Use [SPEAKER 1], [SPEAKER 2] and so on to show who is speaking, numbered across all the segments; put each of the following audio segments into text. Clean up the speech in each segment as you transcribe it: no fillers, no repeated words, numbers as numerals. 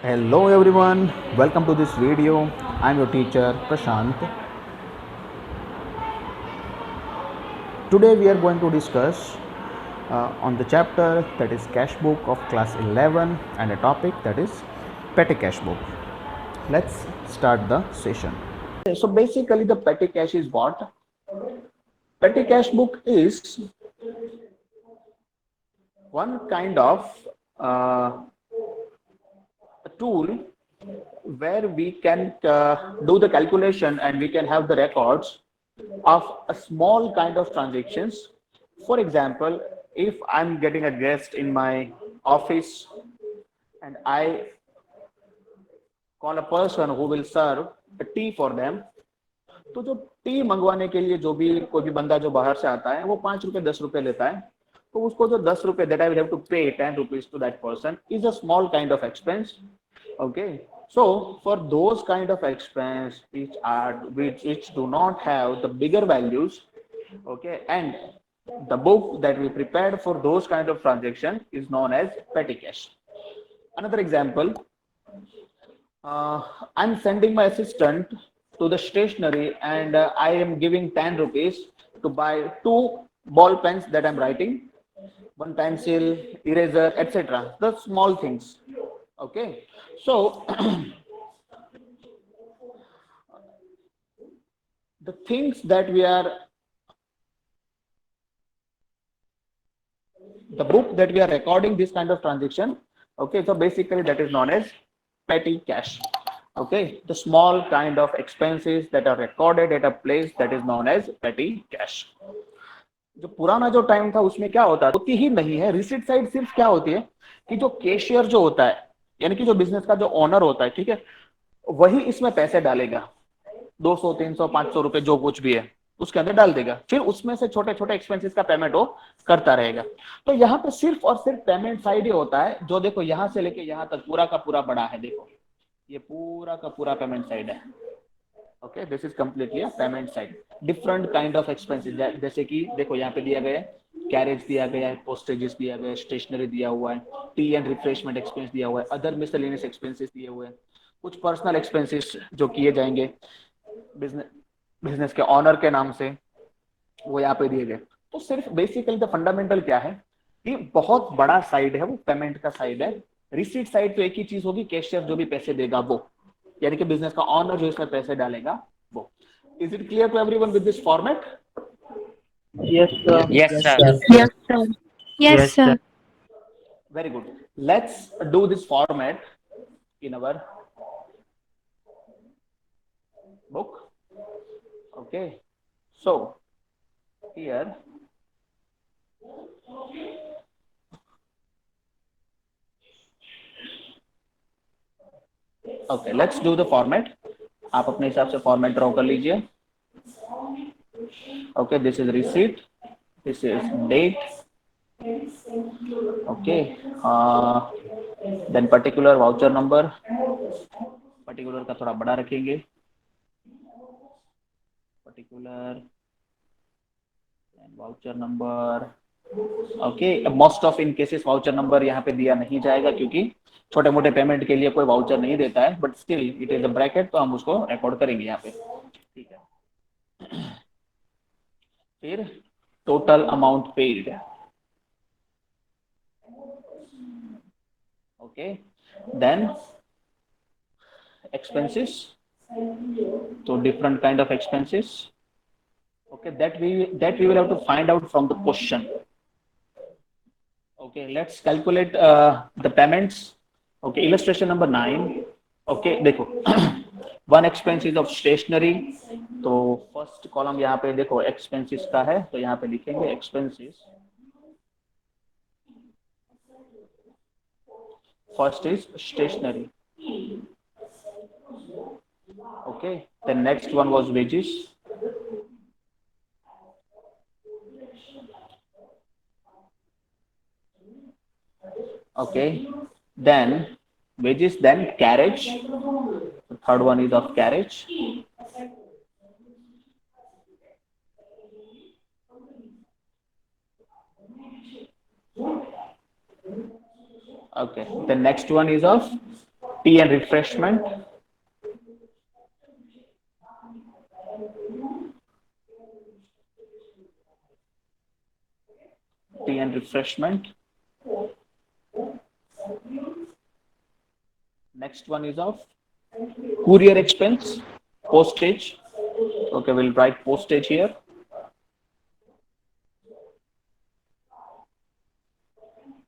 [SPEAKER 1] Hello everyone, welcome to this video. I'm your teacher Prashant. Today we are going to discuss on the chapter that is cash book of class 11 and a topic that is petty cash book. Let's start the session. So basically the petty cash is what? Petty cash book is one kind of uh, tool where we can do the calculation and we can have the records of a small kind of transactions. For example, if I'm getting a guest in my office and I call a person who will serve a tea for them, तो जो T मंगवाने के लिए जो भी कोई भी बंदा जो बाहर से आता है वो 5 रुपए 10 रुपए लेता है, तो उसको जो 10 रुपए that I will have to pay 10 rupees to that person is a small kind of expense. Okay, so for those kind of expense which do not have the bigger values, okay, and the book that we prepared for those kind of transaction is known as petty cash. Another example, uh, I'm sending my assistant to the stationery and I am giving 10 rupees to buy two ball pens that I'm writing, one pencil, eraser, etc. The small things. Okay, so the things that we are, the book that we are recording this kind of transaction. Okay, so basically that is known as petty cash. Okay, the small kind of expenses that are recorded at a place that is known as petty cash. जो पुराना जो time था उसमें क्या होती ही नहीं है। Receipt side सिर्फ क्या होती है कि जो कैशियर जो होता है, यानी कि जो बिजनेस का जो ओनर होता है, ठीक है, वही इसमें पैसे डालेगा, 200 300 500 रुपए जो कुछ भी है उसके अंदर डाल देगा, फिर उसमें से छोटे छोटे एक्सपेंसेस का पेमेंट वो करता रहेगा। तो यहाँ पे सिर्फ और सिर्फ पेमेंट साइड ही होता है, जो देखो यहाँ से लेके यहाँ तक पूरा का पूरा बड़ा है, देखो ये पूरा का पूरा पेमेंट साइड है। Okay, this is completely a payment side. Different kind of expenses, जैसे कि देखो यहाँ पे दिया गया है, कैरेज दिया गया है, पोस्टेजेस दिया गया है, स्टेशनरी दिया हुआ है, टी एंड रिफ्रेशमेंट एक्सपेंस दिया हुआ है, अदर मिसलेनियस एक्सपेंसेस दिए हुए हैं, कुछ पर्सनल एक्सपेंसेस जो किए जाएंगे बिजनेस बिजनेस के ऑनर के नाम से, वो यहाँ पे दिए गए। तो सिर्फ बेसिकली द फंडामेंटल क्या है कि बहुत बड़ा साइड है वो पेमेंट का साइड है। रिसीट साइड तो एक ही चीज होगी, कैशियर जो भी पैसे देगा वो, यानी कि बिजनेस का ऑनर जो इसमें पैसे डालेगा वो। Is it clear to everyone with this format?
[SPEAKER 2] Yes, sir.
[SPEAKER 3] Yes,
[SPEAKER 2] Yes,
[SPEAKER 3] sir.
[SPEAKER 2] sir.
[SPEAKER 4] Yes, sir. Yes,
[SPEAKER 2] Yes, sir.
[SPEAKER 4] sir.
[SPEAKER 1] Very good. Let's do this format in our book. Okay, so here okay, let's do the format. आप अपने हिसाब से format draw कर लीजिए। Okay, this is receipt, this is date, okay, then particular voucher number, particular का थोड़ा बड़ा रखेंगे, particular and voucher number. Okay, most of in cases voucher number यहाँ पे दिया नहीं जाएगा क्योंकि छोटे मोटे पेमेंट के लिए कोई वाउचर नहीं देता है, but still it is a bracket, तो हम उसको रिकॉर्ड करेंगे यहाँ पे, ठीक है। फिर total amount paid, okay, then expenses, तो different kind of expenses, okay, that we will have to find out from the question. Okay, let's calculate the payments. Okay, illustration number 9. Okay, देखो one expenses of stationery, तो first column यहाँ पे देखो expenses का है, तो यहाँ पे लिखेंगे expenses, first is stationary, okay, the next one was wages, okay, then wages, then carriage, the third one is of carriage, okay, the next one is of tea and refreshment, tea and refreshment. Next one is of courier expense, postage. Okay, we'll write postage here.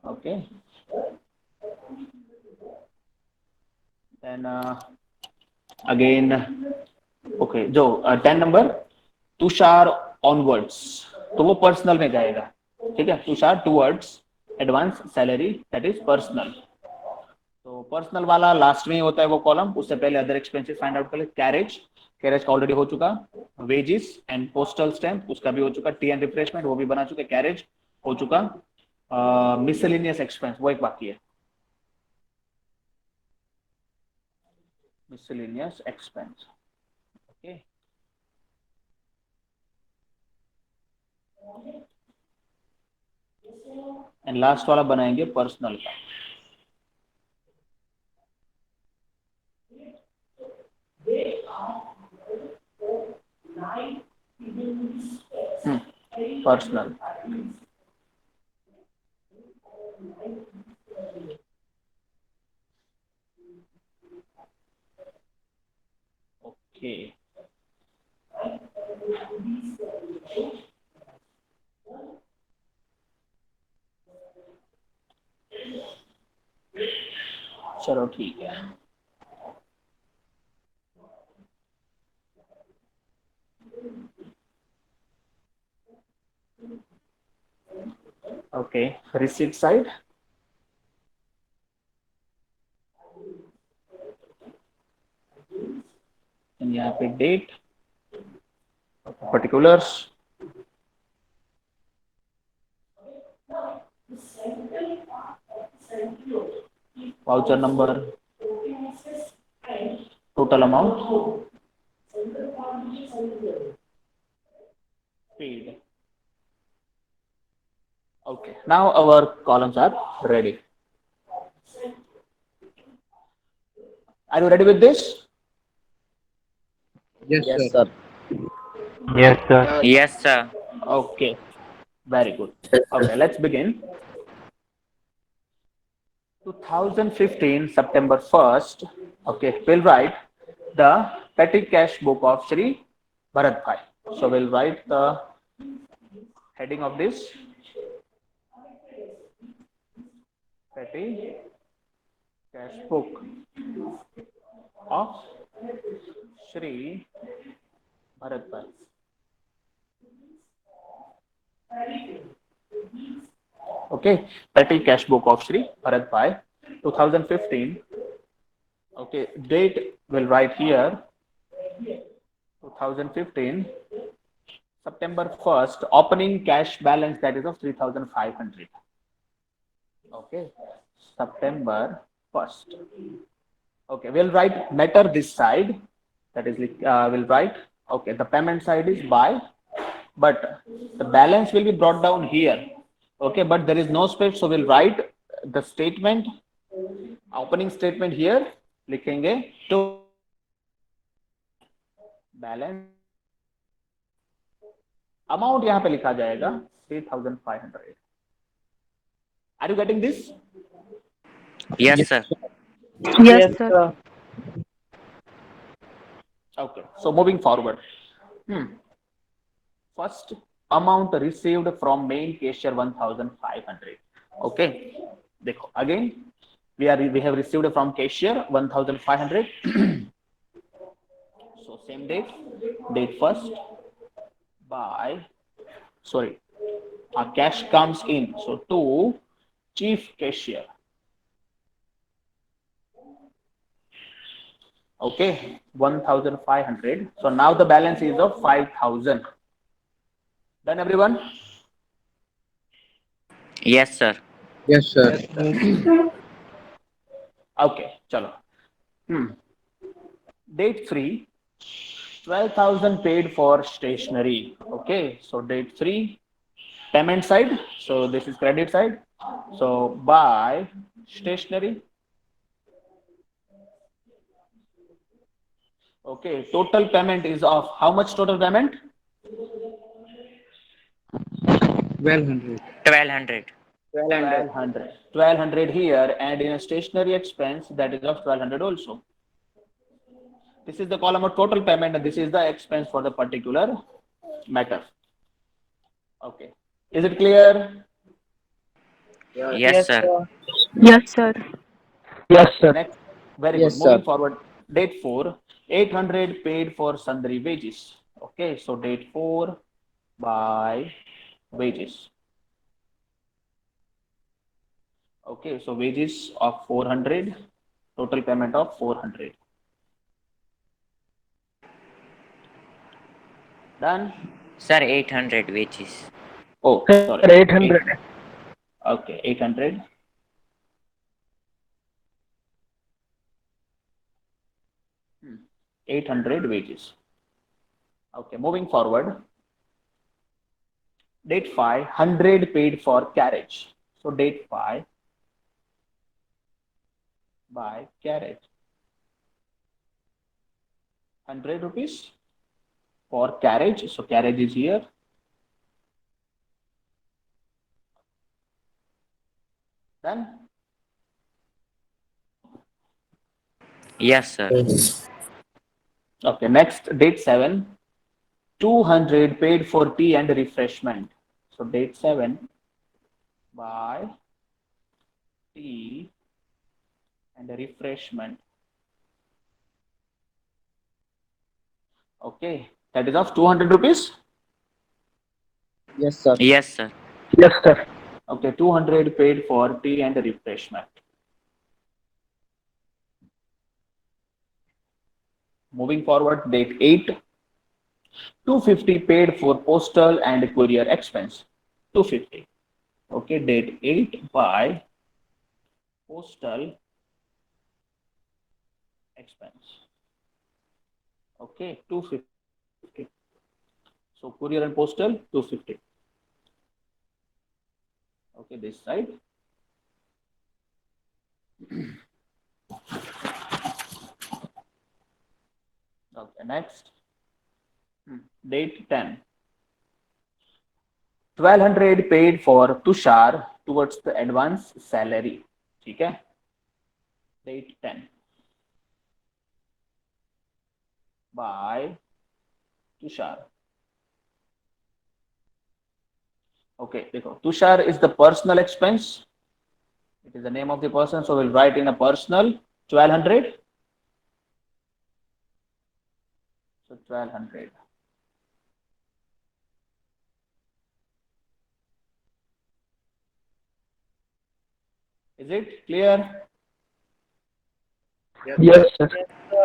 [SPEAKER 1] Okay. Then again, okay, जो 10 number Tushar onwards, तो वो personal में जाएगा, ठीक है, Tushar towards advance salary, that is personal. तो personal वाला last में ही होता है वो कॉलम, उससे पहले अदर एक्सपेंसेस फाइंड आउट कर ले। कैरेज, कैरेज का ऑलरेडी हो चुका। वेजिस एंड पोस्टल स्टैम्प, उसका भी हो चुका। टी एंड रिफ्रेशमेंट, वो भी बना चुके। कैरेज हो चुका। मिसलेनियस एक्सपेंस, वो एक बाकी है, miscellaneous expense. Okay. And last वाला बनाएंगे पर्सनल का। पर्सनल। ओके, चलो ठीक है। ओके, रिसीट साइड, यहाँ पे date, particulars, voucher number, total amount paid. Okay, now our columns are ready. Are you ready with this?
[SPEAKER 2] Yes,
[SPEAKER 3] Yes,
[SPEAKER 2] sir.
[SPEAKER 3] sir.
[SPEAKER 4] Yes, sir.
[SPEAKER 3] Yes, sir.
[SPEAKER 1] Okay, very good. Okay, let's begin. 2015 September 1st. Okay, we'll write the petty cash book of Sri Bharat Bhai. So we'll write the heading of this: petty cash book of Sri Bharat Bhai. Okay, petty cash book of Sri Bharat Bhai, 2015. Okay, date will write here 2015 September 1st. Opening cash balance, that is of 3,500. Okay, September 1st. Okay, we'll write netter this side, that is we'll write, okay, the payment side is by, but the balance will be brought down here. Okay, but there is no space, so we'll write the statement, opening statement here, लिखेंगे to balance, amount यहाँ पे लिखा जाएगा 3,500. Are you getting this?
[SPEAKER 3] Yes, sir.
[SPEAKER 4] Yes, sir.
[SPEAKER 1] Okay, so moving forward. First, amount received from main cashier 1,500. Okay, देखो again we have received from cashier 1,500. So same date first by, sorry, our cash comes in, so to chief cashier. Okay, 1,500. So now the balance is of 5,000. Done, everyone?
[SPEAKER 3] Yes, sir.
[SPEAKER 2] Yes, sir.
[SPEAKER 1] Okay, chalo. Date 3, 12,000 paid for stationery. Okay, so date 3, payment side. So this is credit side. So buy stationery. Okay, total payment is of how much total payment?
[SPEAKER 2] 1200.
[SPEAKER 3] 1200.
[SPEAKER 4] 1200.
[SPEAKER 1] 1200. 1200 here, and in a stationary expense that is of 1200 also. This is the column of total payment and this is the expense for the particular matter. Okay. Is it clear?
[SPEAKER 3] Yes,
[SPEAKER 2] Yes,
[SPEAKER 3] sir.
[SPEAKER 4] Yes, sir.
[SPEAKER 5] Yes, sir.
[SPEAKER 1] Next, very good.
[SPEAKER 5] Yes,
[SPEAKER 1] Moving
[SPEAKER 5] sir.
[SPEAKER 1] forward, date 4, 800 paid for sundry wages. Okay, so date 4 by wages. Okay, so wages of 400, total payment of 400. Done?
[SPEAKER 3] Sir, 800 wages.
[SPEAKER 1] Oh,
[SPEAKER 5] Sir,
[SPEAKER 1] sorry.
[SPEAKER 5] 800.
[SPEAKER 1] Okay, 800. 800 wages. Okay, moving forward. Date 5, 100 paid for carriage. So date 5 by carriage. 100 rupees for carriage. So carriage is here. Done?
[SPEAKER 3] Yes, sir.
[SPEAKER 1] Okay, next date 7, 200 paid for tea and refreshment. So date 7 by tea and refreshment. Okay, that is of 200 rupees.
[SPEAKER 5] Yes, sir.
[SPEAKER 3] Yes, sir.
[SPEAKER 5] Yes, sir.
[SPEAKER 1] Okay, 200 paid for tea and refreshment. Moving forward, date 8, 250 paid for postal and courier expense. 250. Okay, date 8 by postal expense. Okay, 250. So courier and postal 250. Okay, this side. Okay, next. Date 10. 1200 paid for Tushar towards the advance salary. ठीक है? Date 10 by Tushar. Okay, देखो, Tushar is the personal expense. It is the name of the person, so we'll write in a personal 1200. So 1200. Is it clear?
[SPEAKER 5] Yes, sir.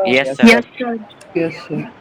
[SPEAKER 2] Yes,
[SPEAKER 3] Yes, sir.
[SPEAKER 4] Yes, sir.
[SPEAKER 2] yes, sir.